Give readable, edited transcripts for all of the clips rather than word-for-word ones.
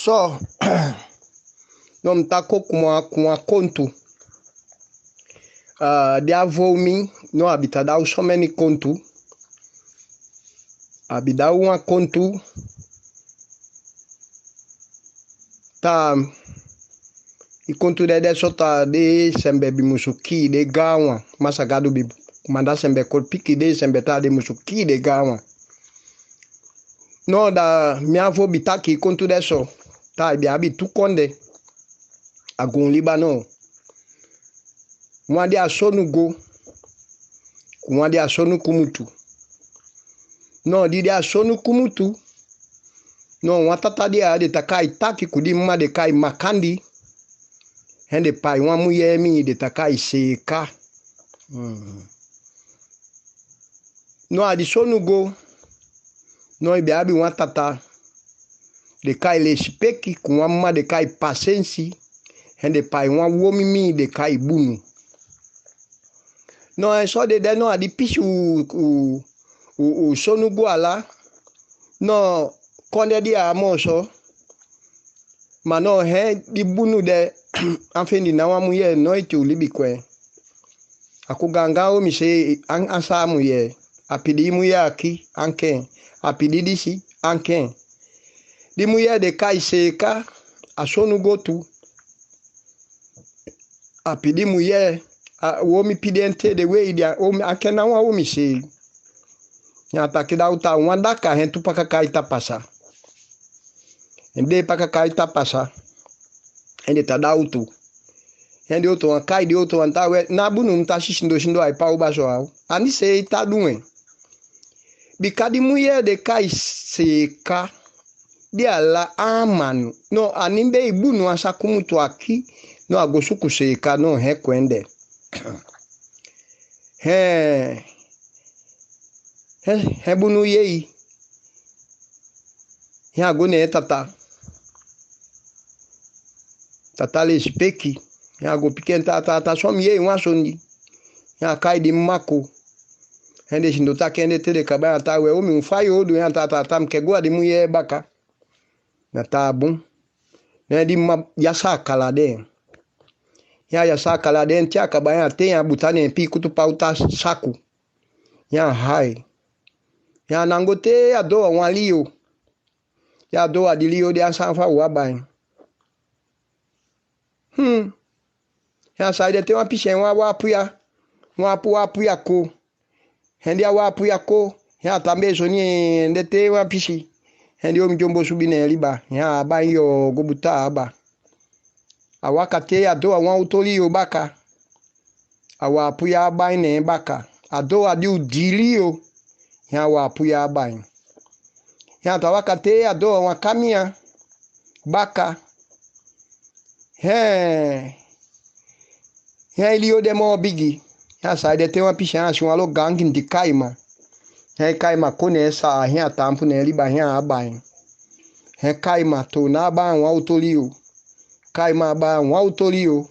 So, no mtako kuma kontu. Dia vomi no abitadau so many kontu. Abidau uma kontu. Ta I kontu de sota de sembe bimusuki de gawa. Masagado bibu. Kumanda sembe kolpiki de sembe ta de musuki de gawa. No da miavo bitaki kontu de so. Ta bi abi tukonde. Agun Libano. Mwadi asonu go. Mwadi asonu kumutu. No didi asonu kumutu. No watata dia de takai taki kudi mma de kai makandi. Hende pai wamu yemi de takai seka. No adisonu go. No ibi abi watata. De kai le speki kuwamma de kai pasensi. Hende pai wan womimi de kai bunu. No so de no adi pisu u sonu go ala. No konde dia amoso. Ma no he di bunu de afendi na wamu ye no iti ulibi kwe. Akuganga o mi se ansamu ye. Apidi mu ye aki anken. Apidi disi anken. Di mu ye de kai seka asonu go tu. Apidi mu ye womi pidente de we dia omi akena wa omi se. Ya takida uta wandaka hen tu pakaka ita pasa. Ende pakaka ita pasa. Ende tadautu. Ende oto wakai di oto wantawe na bunu mtashi shindo ai pa ubaso au. Ani se ita duwe. Bikadi mu ye de kai seka dia la amanu. No animbe ibunu asakumutu aki. No agosuku seka no he kwende. He bunu yei. Ya gone tata. Tata le speki. Ya go piken tata som yei wasoni. Ya kai di mako. Hende shindota kende tele kabaya tawe omi mfayo odu ya tata mkegwa di muye baka. Na tabu. Na di yasa kalade. Ya sa kalade ntia kabaya te ya butane pi kutu pauta saku. Ya hai. Ya nangote ya doa walio. Ya doa dilio de asanfa wabai. Ya saide te wa pishen wa wapuya. Wapuya ko. Hendi ya wapuya ko. Ya tambe soni ndete wa pishi. Hendi o mjombo subine liba. Ya abai yo gobuta aba. Awakate ya doa wa utolio baka. Awapuya abai ne baka. Adoa di udilio. Ya wapuya abai. Ya tawakate ya doa wa kamia. Baka. Ya ilio demo bigi. Ya saide te wa pisha ya shunalo gangin di kaima. Ya kaima kone sa ya tampu ne liba ya abai. Ya kaima to na abai wa utolio. Kaima abai wa utolio.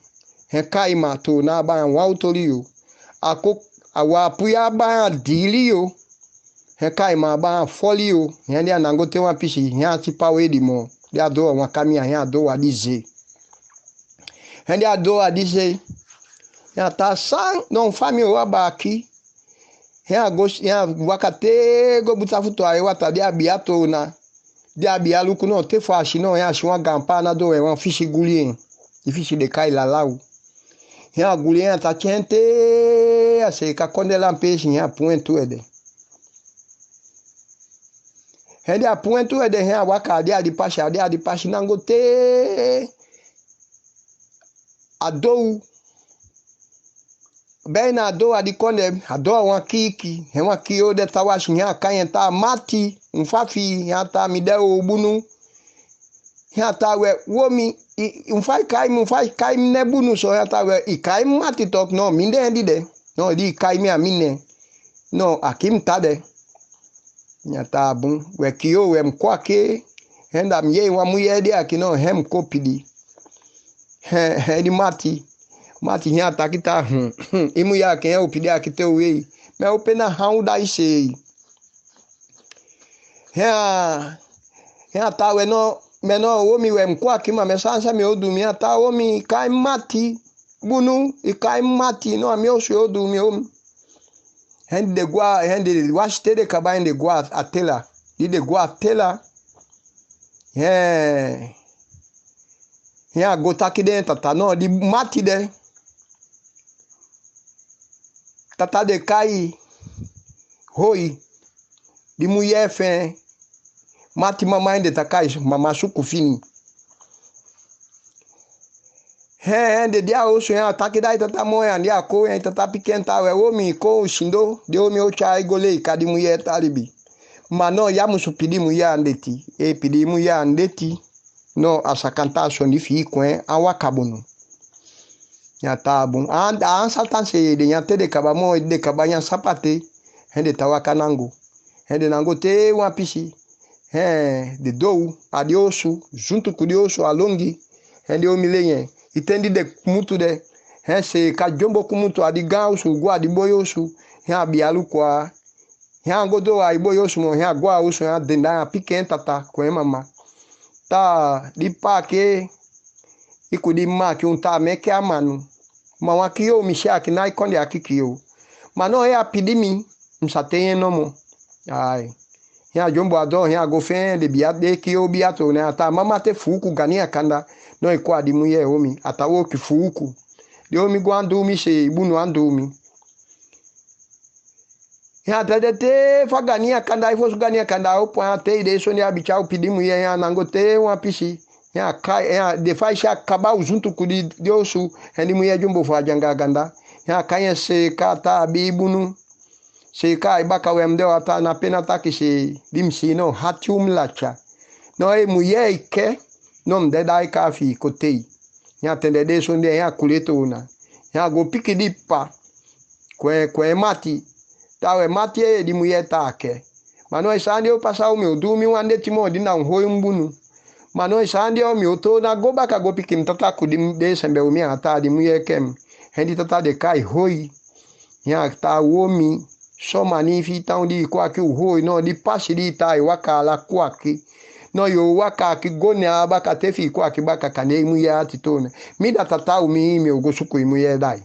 Ya kaima to na abai wa utolio. Ako awapuya abai dilio. Ya kaima abai folio. Ya dia nangote wa pishi. Ya tipa wedi mo. Ya doa wa kamia ya doa dize. Ya dia doa dize. Ya ta sang non fami wa baki. Ya wakate go butafuto aye wata dia biato na. Dia bialuku no te fashi no ya shwa gampa na do wan fishi gulien. Di fishi de kai la lau. Ya gulien ta kente ya se ka konde lampeshi ya puentu ede. Hende a puentu ede ya waka dia di pashi nangote adou Bena do adi konde ado wan kiki he wan kio de tawashi nya kayenta mati mfafi hata mideo bunu hata we womi mfai kai ne bunu so hata we ikai mati tok no minde ndide no di kai mi amine no akim tade nyata bun we kio we mkwake henda mye wa muyede akino hem kopidi he di mati hiya takita imu ya ke o pide akite we me opena hauda ise ya tawe no Maintenant, omi wem kwa kima mesansa mi odumi ata omi kai mati bunu ikai mati no mi osu odumi omi. Hen de gua hen de wash de kaba hen de gua atela. Di de gua atela. Yeah. Yeah, go takide tata no di mati de. Tata de kai hoi di muye fe mati mama de takai mama suku fini. He de dia osu ya takida tata moya ndia ko ya tata pikenta we omi ko shindo de omi o chai gole kadi muye talibi. Mano ya musupidi muye andeti e pidi muye andeti no asakanta so ni fi kwen awakabono. Ya tabu an saltan se de nyate de kabamo de kabanya sapate hende tawaka nango hende nango te wa pisi de dou adiosu junto kudiosu alongi hende o milenye itendi de mutu de se ka jombo kumutu adiga usu gwa adiboyosu ya bialu kwa ya godo ai boyosu mo ya gwa usu ya denda piken tata ko mama ta di pake ikudi maki unta meke amanu mawa kiyo mishaki na ikonde akikiyo mano ya pidimi msatenye nomo ai ya jombo ado ya gofen de biade kiyo biato na ata mama te fuku gania kanda no ikwa di muye omi ata wo ki fuku de omi gwandu mi se ibunu andu mi ya tete fa gania kanda ifo su gania kanda opo ate de so ni abicha upidimu ye ya nangote wa pisi ya kai ya de faisha kaba junto kudi diosu hendi muye jumbo fa janga ganda ya kaya se kata bibunu se kai baka wemde ata na pena takisi dimsi no hatium lacha no e muye ike no mde dai kafi kotei ya tende de so ndi ya kuleto na ya go pikidi pa kwe mati tawe mati e di muye take mano isandi o pasa o mi odumi wande timo di na hoyo mbunu mano isandi o mi oto na go baka go pikim tata kudim de sembe o mi ata di muye kem hendi tata de kai hoi ya ta womi so manifi taundi kwa ki hoi no di pasi di tai wakala kwa ki no yo waka ki gone abaka tefi kwa ki baka kane muye atitone mi da tata o mi o go suku muye dai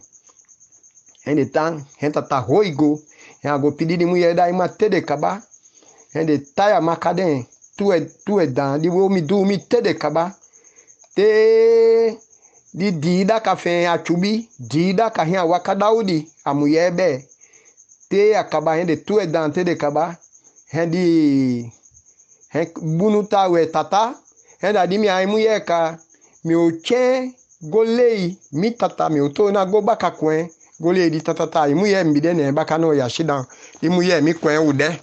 hendi tan hen tata hoi go ya go pidi muye dai matede kaba hende taya makaden tu e dan di wo mi du mi tede kaba te di da ka fe achubi di da ka hia wakadaudi amuye be te akaba hende tu e dan tede kaba hendi bunu tawe tata henda di mi ai muye ka mi oche golei mi tata mi oto na go baka kwen gole di tata imuye mbide ne baka no ya shidan imuye mi kwen ude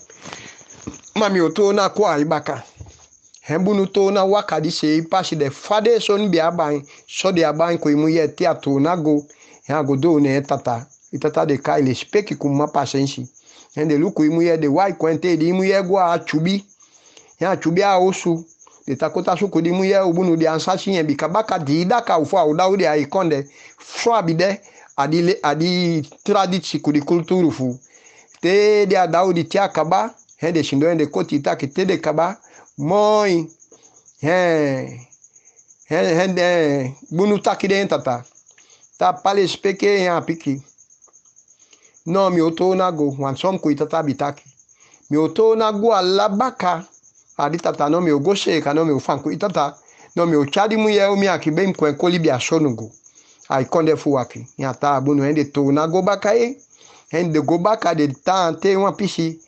mami oto na kwa ibaka hembunu to na wakadi se pashi de fade son bi aban so de aban ko imuye ti ato na go ya go do ne tata itata de kai le speki kuma pasensi hende luku imuye de wai kwente di imuye gwa achubi ya chubi a osu de takota suku di imuye ubunu di ansachi yen bi kabaka di daka ufa udawudi ai konde fwa bide adi tradici kudi kulturu fu te de adaudi ti akaba hende shindo hende koti taki te de kaba moi hende bunu taki de tata ta pale speke ya piki no mi oto na go wan som ku itata bitaki mi oto na go alabaka adi tata no mi ogoshe ka no mi ufan ku itata no mi ochadi mu ye o mi akibe mkwen kolibi ashonugo ai konde fuwaki ya ta bunu hende to na go baka e hende go baka de ta te wan pisi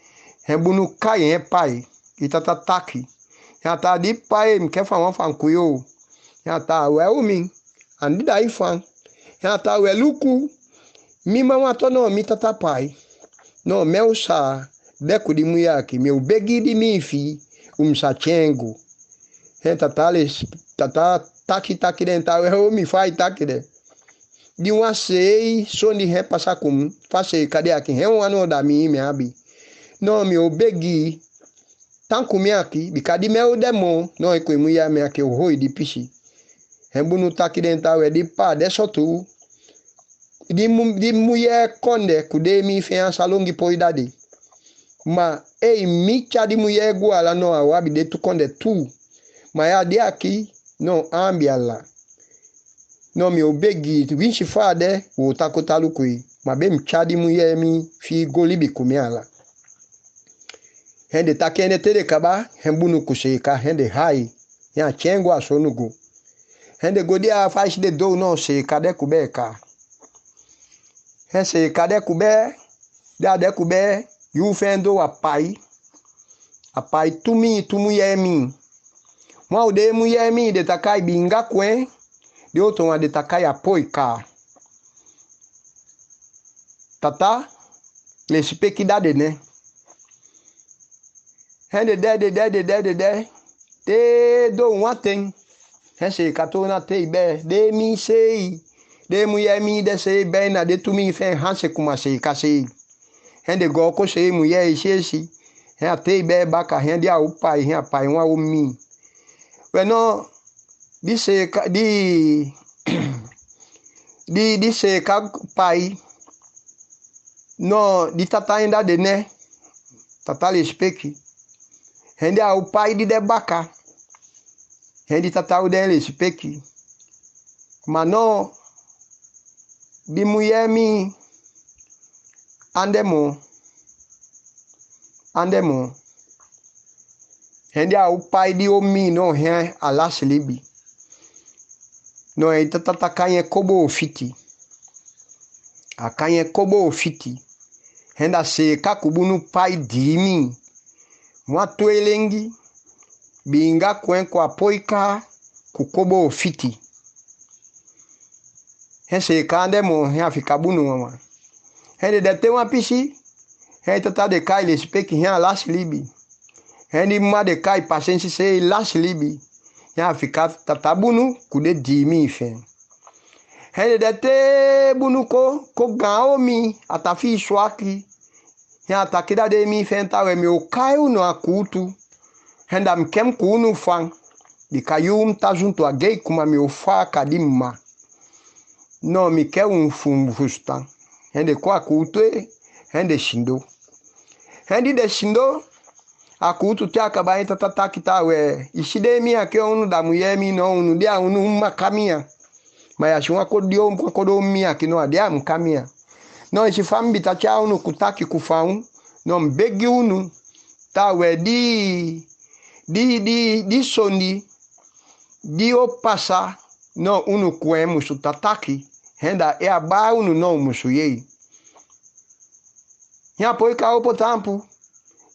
hebunu kai pai itata taki ya ta di pai mkefa wan fan kuyo ya ta we umi andi dai fan ya ta we luku mi mama to no mi tata pai no meusa beku di muyaki mi ubegi di mifi umsa chengu he tata taki denta we umi fai taki de di wan sei so ni he pasa kum fa sei kade aki he wan no da mi me abi no mi obegi tanku mi aki bikadi me odemo no iko imu ya me aki ohoi di pishi hembunu taki denta we di pa de sotu di mu ye konde kude mi fe an salongi poidade ma mi cha di mu ye gwa la no awabi de tu konde tu Maya de aqui no ambiala. No mi obegi winchi fade wo takota lukui. Mabe mchadi muye mi fi golibi kumiala. Hende takene tere kaba hembunu kuseka hende hai. Ya chengo asonugu. Hende godia faish de do no se kade kubeka. Hese kade kube da de kube yu fendo apai. Apai tumu yemi. Mwa ude mu yemi de takai binga kwen. De otonwa de takai apoika. Tata le speki dade ne. Hende de. Te do waten. Hese katona te ibe. De mi sei. De mu yemi de sei be na de tumi fe hanse kuma sei kasei. Hende goko sei mu ye ishesi. Hen te ibe baka hende a upai hen apai wa umi. Bueno, dice dice ka pai no di tata ainda de ne tata le speki hende a pai di de baka hende tata o de le speki mano di muyemi andemo hende a pai di omi no hen ala slibi no e tata kanye kobo fiti akanye kobo fiti henda se kakubunu pai dimi mwatu elengi binga kwen kwa poika kukobo fiti hense kande mo he afikabunu mama hende de te pisi he tata de kai le speki he ala slibi hendi ma de kai pasensi se las libi ya fika tatabunu kude dimi fe hende de te bunu ko gaomi atafi swaki ya takida de mi fe tawe mi okai no akutu henda mkem kunu fan di kayum ta junto a gay kuma mi ofa kadimma no mi ke un fusta hende kwa akutu hende shindo hendi de shindo akutu te akaba tata kitawe ishide mi ake onu da muyemi no onu dia onu makamia maya shwa kodio kodo mi ake no dia mkamia no ishifambi ta cha onu kutaki kufaun no mbegi unu tawe di sondi di opasa no unu kwe musu tataki henda e aba unu no musu ye ya poika opo tampu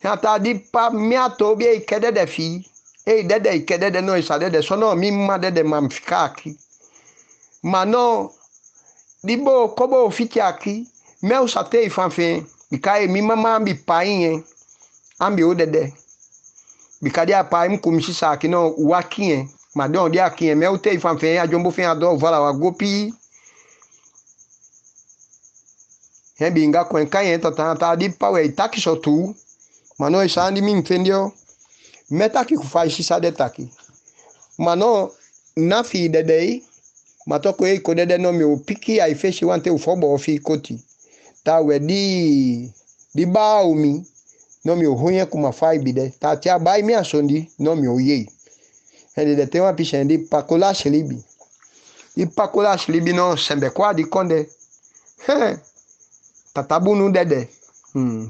ya ta di pa miato bi ikede de fi e dede ikede de no isa dede so no mi ma dede mamfika aki mano dibo kobo fiti aki me usate ifanfe bikai mi mama bi pain ambi o dede bikadi apa im kumishisa aki no waki ma don di aki me ute ifanfe ajombo fe ado vala wa gopi he binga kwenka yen ta di pa we takiso tu mano isandi mi mfendio metaki kufaishi sade taki mano nafi dedei matoko e ko dede no mi opiki ai feshi wante ufobo ofi koti ta we di baumi no mi ohunye kuma fai bide ta tia bai mi asondi no mi oye hende de tema pishendi pakola shlibi di pakola shlibi no sembe kwa di konde tatabunu dede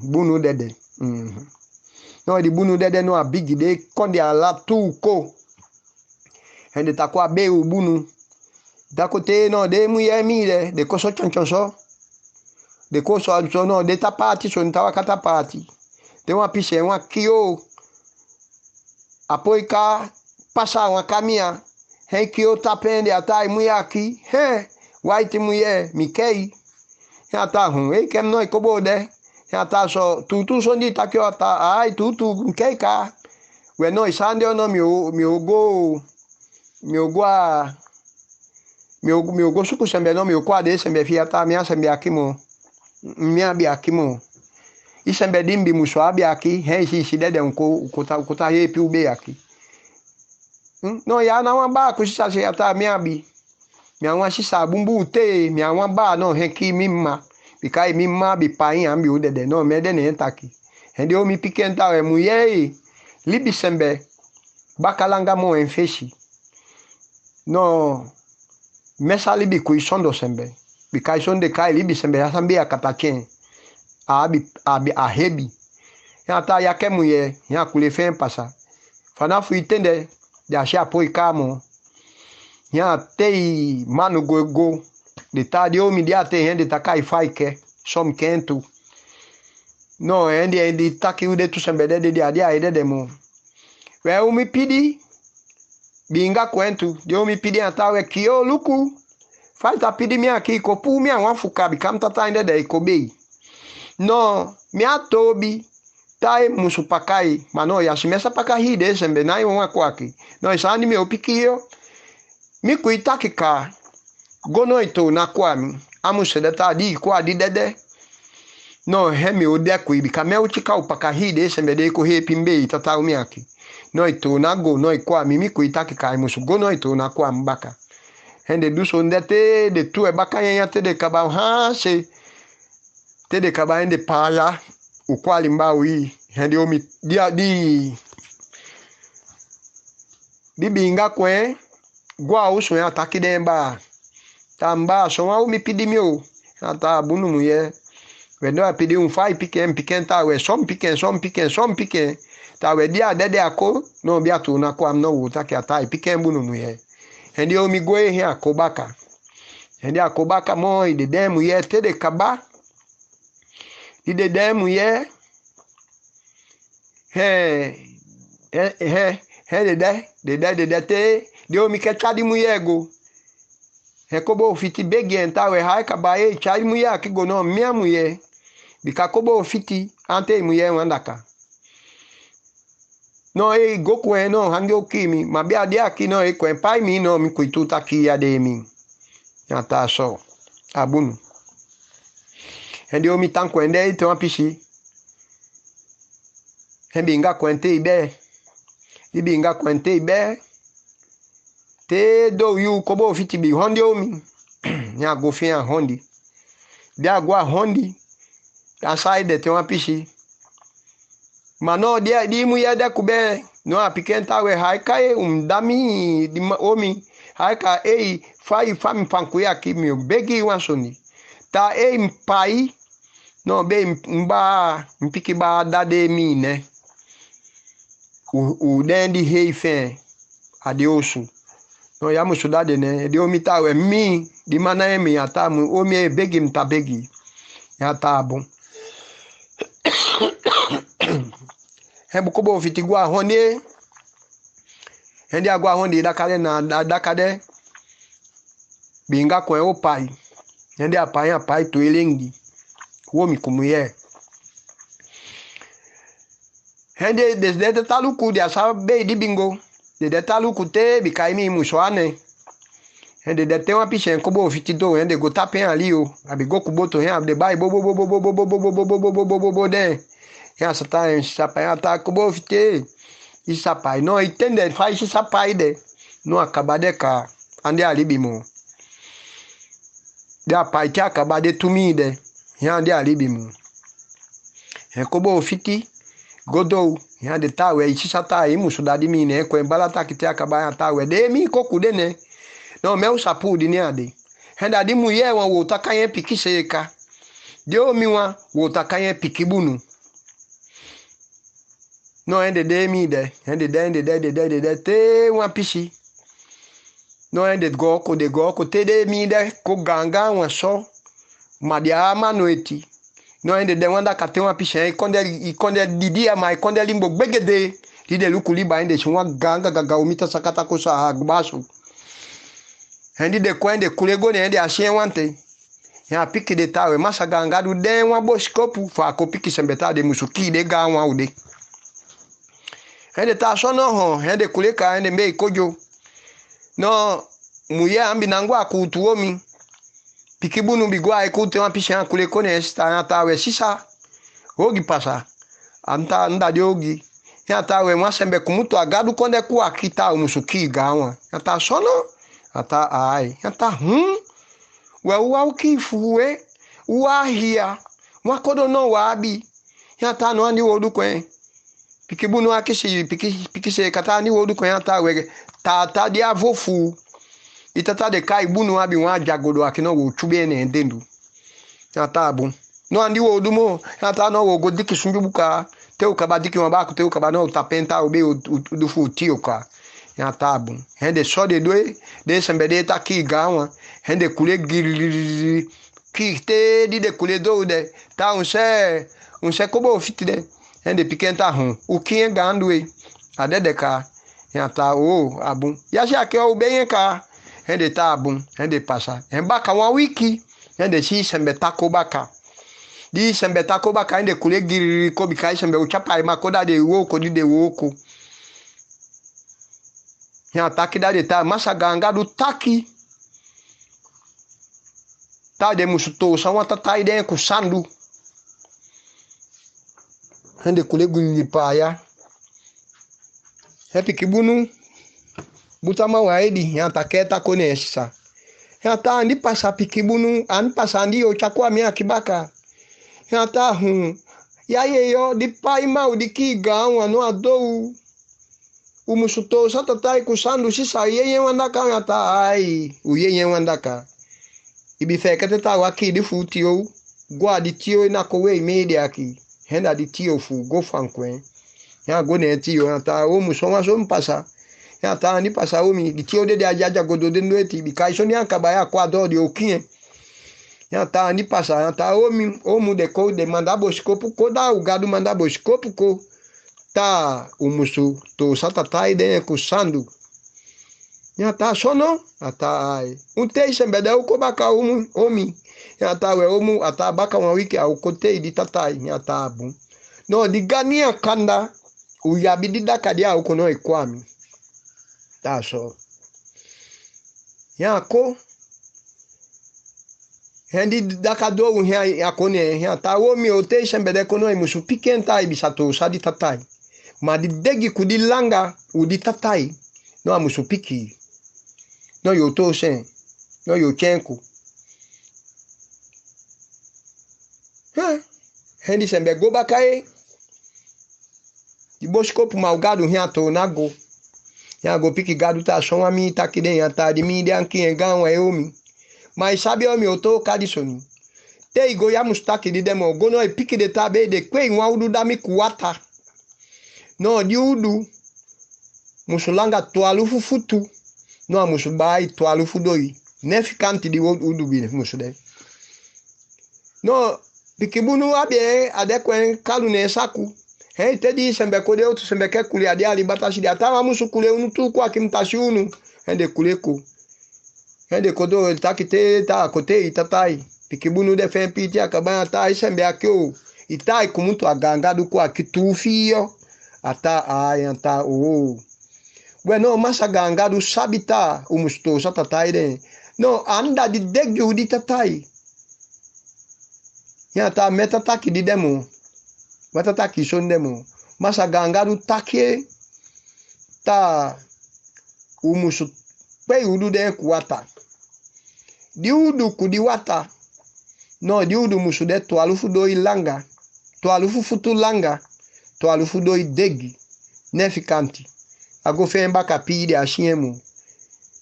bunu dede no di bunu dede no abigi de konde ala tuko hende takwa be ubunu dakote no de muyemi de koso chonchonso de koso also no de tapati so ntawa katapati de uma pishe uma kio apoika pasa uma kamia he kio tapende atai muyaki he white muye mikei ya ta hun e kem no ikobode ya ta so tutu so ni takio ta ai tutu nkeka we no isande no mi ogo suku sembe no mi okwa de sembe fia ta mi asembe akimo mi abi akimo isembe dimbi muso abi aki he si dede nko kuta he pi ube aki no ya na wa ba ku sisa se ata mi abi mi àwọn sisa bumbu te mi àwọn ba no he ki mimma bikai mimma bi pain ambi o dede no me de ne taki hende o mi pikenta we mu ye libi sembe bakalanga mo enfeshi no mesa libi ku isondo sembe bika isonde kai libi sembe asambi akataken abi ahebi ya ta yake muye ya kulefe pasa fanafu itende ya sha poi kamo ya tei manu gogo de ta di omi dia te hende takai faike som kentu no endi taki ude tu sembe de dia ide demo we umi pidi binga kwentu di omi pidi atawe kio luku falta pidi mi aqui kopu mi anwa fukabi kam tata inde de ikobei no mi atobi tai musupakai mano ya simesa pakahi de sembe nai uma kwaki no isani mi opikio mi kuitaki ka gonoito na kwami amusede ta di kwa di dede no hemi ode kuibi kame uchika upakahi de sembe de ko hepi mbe tata umi aki no ito na go no kwa mi kuitaki ka musu gonoito na kwa mbaka hende duso ndete de tu e baka yanya te de kaba ha se te de kaba hende pala ukwali mbawi hende omi di binga kwe gwa uso ya takidemba tamba so wa umi pidi mi o ata bunu muye we no pidi un fai piken ta we som piken ta we dia dede ako no bia tu na kwa no wuta ki ata piken bunu muye hende omi gwe he akobaka hende akobaka mo ide demu ye te de kaba ide demu ye de te de omi ke chadi muyego he kobo fiti begi entawe hai kabaye chadi muye akigo no mia muye bika kobo fiti ante muye wandaka no goku no hangi okimi mabia dia ki no ko pai mi no mi kuituta ki ya de mi ata so abunu hende omi tanko ende ite wapishi Binga kwente ibe te do yu kobo fiti bi hondi omi nya go fia hondi dia gwa hondi aside te wapishi mano dia di mu ya da kube no apikenta we haika umdami di omi haika fai fami panku ya kimi begi wansoni ta mpai no be mba mpiki ba dade mi ne u dendi heife adiosu no ya musudade ne di omi tawe mi di mana emi atamu omi begi mtabegi ya tabu hebu kobo fitigwa honde hendi agwa honde dakade na dakade binga ko opai hendi apai to elengi womi kumuye hende desde taluku dia sabe di bingo de taluku te bikaimi muswane hende de te wapishe kobo fitido hende go tapen ali o abigo kuboto hen de bai bo de ya sata sapa ata kobo fite isapai no itende faz isapai de no acabade ka ande ali bimo de apai ti acabade tumide ya ande ali bimo he kobo fiti godo ya de tawe isata imu sudadi mine ko embalata kiti akabaya tawe de mi kokude ne no me usapu di ni ade henda di muye won wo takaye pikiseka de omi wa wo takaye pikibunu no hende de mi de hende de te wa pishi no hende go ko te de mi de ko ganga won so madia manoeti no ende de wanda katewa pishe ikonde didia ma ikonde limbo begede dide lukuli ba ende chwa ganga umita sakata ko sa agbaso hendi de kwende kulego ne ende ashe wante ya piki de tawe masa ganga du de wa boskopu fa ko piki sembeta de musuki de gawa ude hende ta so no ho hende kuleka ende me kojo no muye ambi nangwa kutuomi pikibunu bigwa ekute wa pisha kule kone sta tawe sisa ogi pasa anta ndadi ogi ya tawe mwasembe kumutu agadu konde ku akita umusuki gawa ata sono ata ai ata we wa ukifuwe wa hia wakodo no wabi ya ta no andi wodu kwen piki bunu akisi piki se kata ni wodu ko yata we ta dia vofu itata de kai bunu abi wa jagodo akino wo tube ne ndendu yata abu no andi wodu mo yata no wo godiki sunjubuka te o kabadiki wa ba ko te o kabano tapenta obe du futi oka yata abu hende so de doe de sembede ta ki gawa hende kule giri ki te di de kule do de ta un se kobo fiti de hende pikenta hon o kien gandwe adedeka yata o abu yasi ake o beyen ka hende ta abu hende pasa embaka wa wiki hende si sembe tako baka di sembe tako baka hende kule giri ko bikai sembe o chapa ma koda de wo ko di de wo ko yata kida de ta masa ganga du taki ta de musuto sawata ta ide ku sandu hende kule gunyi paya hepi kibunu butama waedi yata keta konesa yata andi pasa pikibunu an pasa andi o chakwa mi akibaka yata yaye yo di paima o di kiga no adou umusuto sata tai kusandu sisa yeye wandaka yata ai uyeye wandaka ibifekete ta waki di futio gwa di tio na kowe media ki henda di tio fu go fankwen ya go ne tio yata o musoma so mpasa yata ni pasa o mi di tio de ajaja godo de noeti bi kai so ni akaba ya kwa do di okin yata ni pasa yata o mu de ko de manda boskopu ko da o gado manda boskopu ko ta o musu to sata tai de kusandu yata sono ata ai unte sembede o ko baka omi yata we omu ata baka wa wiki au kote di tatai yata abu no di gania kanda u yabidi dakadia u kono ekwami ta so yako hendi dakado u yakone yata omi ote sembede kono e musu pikenta ibisato sadi tatai ma di degi kudi langa u di tatai no amusu piki no yo to sen no yo chenku hendi sembe go bakae di boskopu maugado hiato nago ya go piki gado ta so ami takide ya ta di mi de anki engan e omi mai sabe omi oto kadisoni te igo ya mustaki di demo go no e piki de tabe de kwe nwa udu dami kuwata no di udu musulanga toalufu futu no musubai toalufu doi nefikanti di udu bi musude no pikibunu abe adekwen kalune saku hey tedi sembe kode otu sembe ke kule adi ali batashi di atama musu kule unu tu kwa kimtashi unu hende kule ku hende kodo takite ta kote itatai pikibunu de fen piti akabana ta sembe akyo itai kumutu agangadu kwa kitufio ata ayanta o bueno masa gangadu sabita umusto satatai de no anda di degju di tatai yata metataki di demo watataki sondemo masa gangaru takie ta umusu pe udu de kuwata di udu kudiwata no di udu musu de to alufu doi langa to alufu futu langa to alufu doi degi nefikanti ago femba kapide ashiemu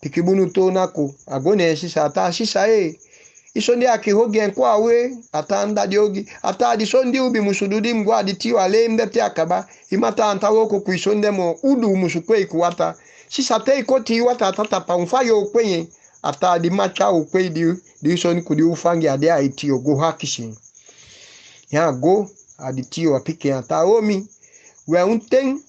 pikibunu to nako agone sisa ta sisa isonde akihogen kwa we atanda diogi atadi sondi ubi musududi mgwa ditiyo alemde te akaba imata antawoko kuisonde mo udu musukwe ikuwata sisate ikoti iwata atata pa mfayo ukwenye atadi macha ukwe di soni kudi ufangi ade aitiyo go hakishi ya go aditiyo apike ata omi we unten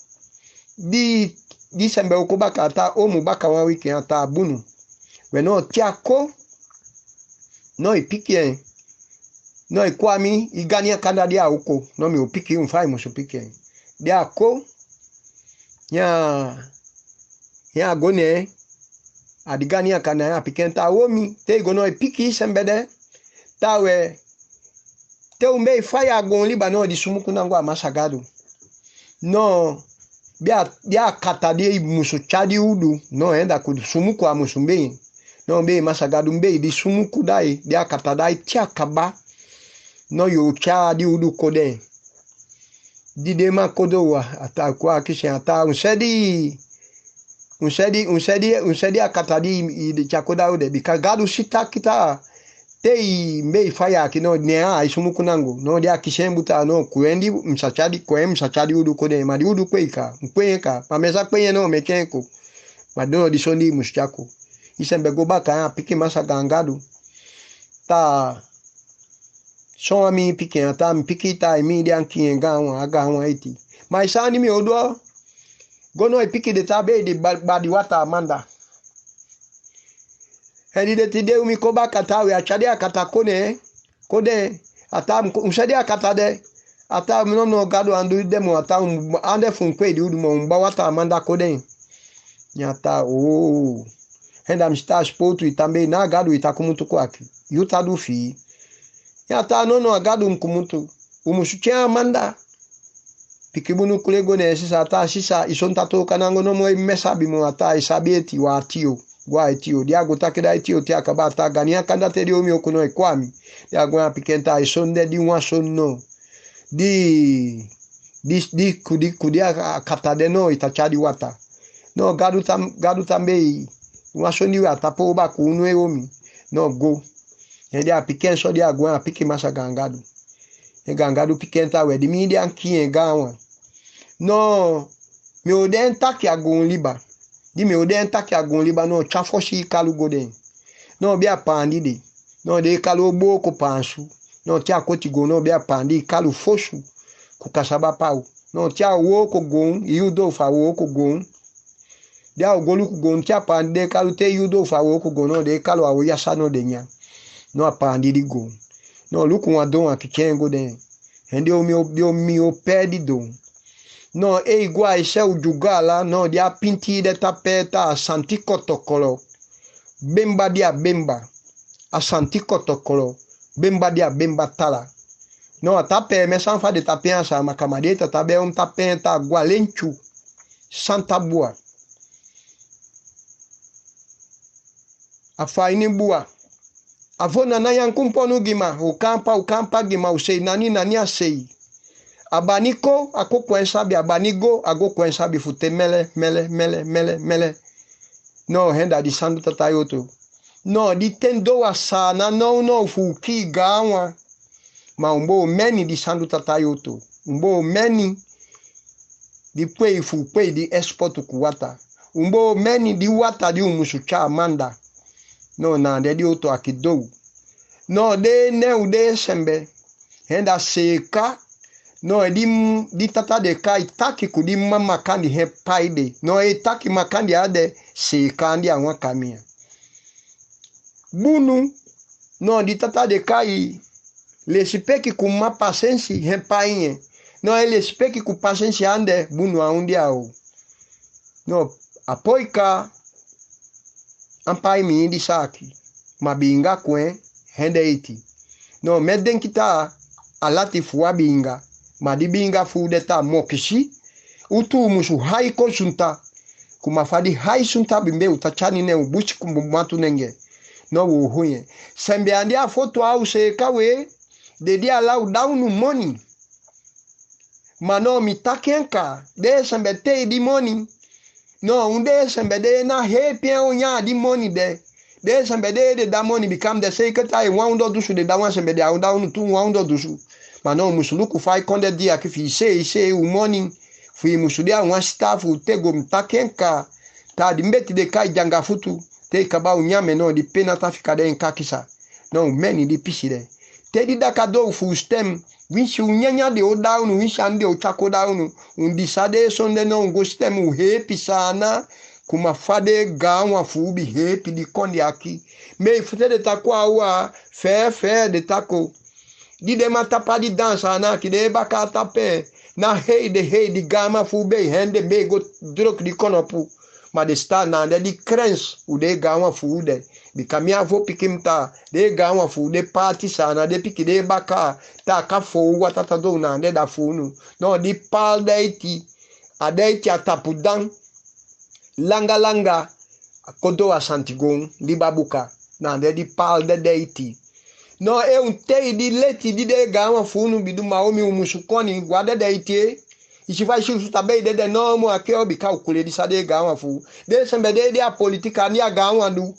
di sembe ukubaka ata omu baka wa wiki ata abunu we no tiako no ipike no ikwami igania kanda dia uko no mi opiki unfai musu pike dia ko ya gone adigania kana ya pikenta womi te gono ipiki sembede tawe te umbe fire gon liba no di sumuku nango amasagado no bia kata de musu chadi udu no enda ku sumuku amusumbe no be masagadu mbe di sumuku dai dia kata dai tia kaba no yo cha di udu kode Didema kodowa ata kwa kisha ata unsedi akatadi de chakoda ode bika gadu sita kita tei mei faya kino nea isumukunango no dia kishembuta no kuendi msachadi udu kode madi udu kweka pameza kwenye no mekenko madono disondi mushako isembe gobaka piki masa gangadu ta so ami piki ata piki ta immediate kinga agawa iti maisani mi odo gono piki de tabe de badi wata amanda hedi de tide umi koba katawe achade akata kode ata umsadi akata de ata no gado andu demo ata ande funkwe di udumo mba wata amanda kode nyata henda msta sportu itambe na gado itakumutu kwaki yuta dufi nyata no gado mkumutu umushukia amanda pikibunu kulego ne sisa isonta to kanango no mo mesabi mo ata isabieti wa atio gwa etio diago takeda etio ti akabata gania kanda teri omi okuno ekwami diago apikenta isonde di wa sonno di kudi akatade no itachadi wata no gadu tambe wa soni wa tapo ba kunu eomi no go ndi apiken so diago apiki masa gangadu gangadu pikenta we di media kien gawa no mi oden taki agun liba di mi oden taki agun liba no chafoshi kalu goden no bia pandi de no de kalu bo ko pansu no tia koti go no bia pandi kalu foshu ku kasaba pau no tia wo ko gon yudo fa wo ko gon dia ogolu ku gon tia pandi de kalu te yudo fa wo ko gon no de kalu awo yasa no de nya no pandi di gon no luku wa don akichengo de hende o mi pedi don no igua ise ujugala no dia pinti de tapeta santi kotokolo bemba dia bemba asanti kotokolo bemba dia bemba tala no tape me sanfa de tapensa makamadeta tabe tapenta gualenchu santa bua afaini bua avona na yankumponu gima ukampa gima usei nani asei abaniko akokwensabi abanigo agokwensabi fute mele no henda di sandu tatayoto no di tendo asana no fuki gawa ma umbo meni di sandu tatayoto umbo meni di pwe di export kuwata umbo meni di wata di umusucha amanda no na de oto akidou no de ude sembe henda seka no di tata de kai taki kudi mama kandi he paide no taki makandi ade seka ndi anwa kamia bunu no di tata de kai le sipeki kuma pasensi he painye no ele sipeki ku pasensi ande bunu aundi au no apoika ampai mi di saki mabinga kwen hende iti no meden kita alati fuwa binga madibinga fude ta mokishi utu musu haiko sunta kumafadi hai sunta bimbe utachani ne ubuchi kumbumatu nenge no wuhuye sembe andia foto au sekawe de dia lau down money mano mitakenka de sembe te di money no unde sembe de na happy onya di money de sembe de da money become the secretary 100 dusu de da wan sembe de down 200 dusu mano musuluku fai konde dia ke fi se u morning fi musudia wan staff utego mtakenka ta di mbeti de kai janga futu te kaba unyame no di penata fikade nkakisa no meni di piside te di dakado fu stem winshi unyanya de o down winshi ande o chako down undi sade sonde no ngo stem u happy sana kuma fade gawa fu bi happy di kondi aki me fute de takwa wa fe de tako di de matapa di dansa na ki de baka tape na hey di gama fu be hende be go drok di konopu ma de sta na de krens u de gawa fu de bi kamia vo pikimta de gawa fu de party sana de piki de baka ta ka fo watata do na de da fu no di pal deiti adeiti atapudan langa kodo asantigon di babuka na de di pal de deiti no e un te di leti di de gawa funu bidu maomi umusukoni guarda da ite ichi vai shi tabe de no mo ake obi ka ukule di sade gawa fu de sembe de a politika ni a gawa du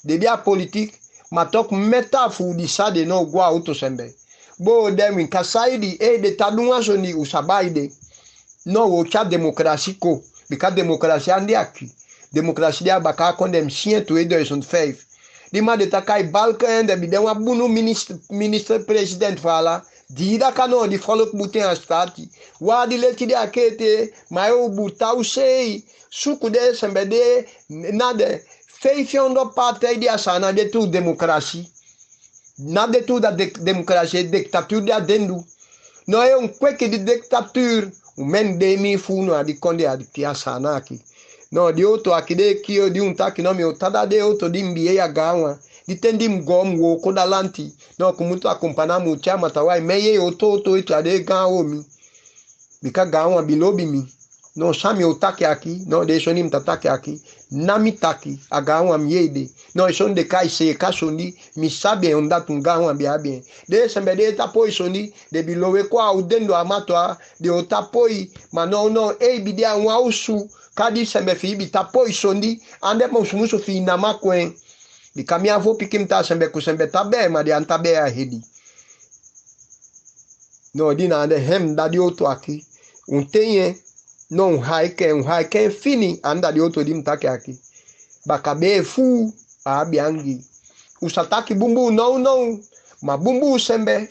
de a politik matok meta fu di sade no gwa auto sembe bo dem kasaidi e de tadunwa so ni usabaide no wo cha demokrasi ko bika demokrasi andi aki demokrasi dia baka kondem sien to 2005 di ma de takai balkan de bidem abunu minister president fala di da kano di follow buten a stati wa di leti di akete mayo butau sei suku de sembede na de feifiondo parte di asana de tu demokrasi na de tu da demokrasi dictature de adendu no é kweke di dictature o men de mi funo a di konde a di asana aqui no di outro aqui de que di un tak no mi otada de outro di mbie ya gawa di tendi mgom wo kodalanti no kumutu akompana mu chama tawai meye oto itu ade gawo mi bika gawa bilobi mi no sami otake aqui no de soni mtatake aqui nami taki agawa miede no son de kai se kasoni mi sabe onda tungawa bia bien de sembe de tapo soni de bilowe kwa udendo amatwa de otapoi no e bidia wa usu kadi sembe fi bi tapo soni ande mo sumuso fi na makwen di kamia vo pikim ta sembe ku sembe tabe ma di antabe a hedi no di na ande hem da di oto aqui untenye no un haike fini anda di oto di mtake aqui bakabe fu abiangi usataki bumbu no ma bumbu sembe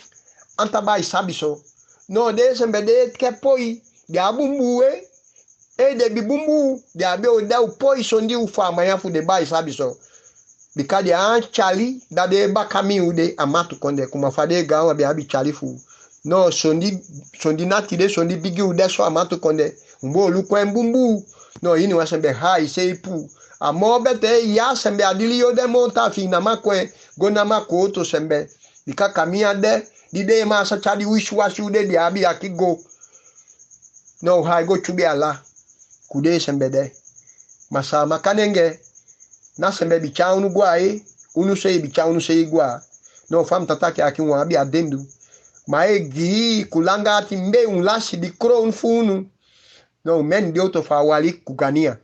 antabai sabiso no de sembe de kepoi de abumbu e de bibumbu de abe o da poi sondi ufa maya fu de bai sabiso bikadi an chali da de bakami ude amatu konde kuma fade gawa be abi chali fu no sondi nati de sondi bigi ude so amatu konde mbo lukwe mbumbu no yini wasembe hai seipu amo bete ya sembe adili yo de monta fina makwe gona mako to sembe bika kamia de dide ma sa chali wishu de di abi akigo no hai go chubi ala kude sembe de masa makanenge na sembe bicha unu gwa unu sei bicha unu sei gwa no fam tatake akinwa abi adendu maegi kulanga timbe un lashi di kro un funu no men di auto fa wali kugania